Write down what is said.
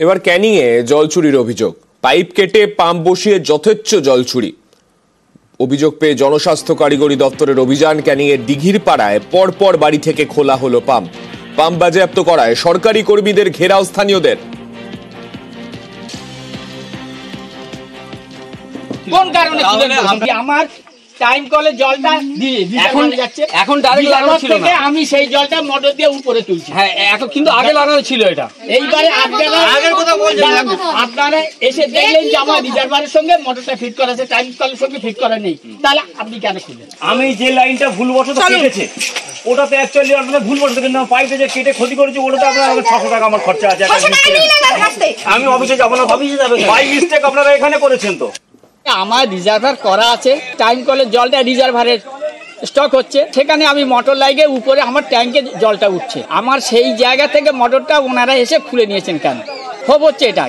এবার ক্যানিংয়ে জল চুরির অভিযোগ। পাইপ কেটে পাম্প বসিয়ে যথেচ্ছ জল চুরি। অভিযোগ পেয়ে জনস্বাস্থ্য কারিগরি দপ্তরের অভিযান। ক্যানিংয়ের দিঘির পাড়ায় পরপর বাড়ি থেকে খোলা হলো পাম্প। পাম্প বাজেয়াপ্ত করায় সরকারি কর্মীদের ঘেরাও স্থানীয়দের। কোন কারণে আমার টাইম কলে জলটা দিয়ে এখন যাচ্ছে, এখন ডাইরেক্ট লাগানো ছিল না, আমি সেই জলটা মোটর দিয়ে উপরে তুলছি। হ্যাঁ, এখন কিন্তু আগে লাগানো ছিল এটা। এইবারে আগের কথা বলছেন আপনারা এসে দেখলেন যে আমার রিজার্ভারের সঙ্গে মোটরটা ফিট করা আছে, টাইম কলের সঙ্গে ফিট করা নেই, তাহলে আপনি কেন খুললেন? আমি যে লাইনটা ভুলবশত কেটেছে ওটাতে অ্যাকচুয়ালি আপনারা ভুলবশত, কিন্তু পাইপে যে কেটে ক্ষতি করেছে ওটাতে আপনার 600 টাকা আমার খরচা আছে। আমি অফিসে যাবো না, অফিসে যাবে বাই মিস্টেক আপনারা এখানে করেছেন। তো আমার রিজার্ভার করা আছে, টাইম কলের জলটা রিজার্ভারের স্টক হচ্ছে, সেখানে আমি মোটর লাগিয়ে উপরে আমার ট্যাঙ্কে জলটা উঠছে। আমার সেই জায়গা থেকে মোটরটা ওনারা এসে খুলে নিয়েছেন কেন? ক্ষোভ হচ্ছে এটা।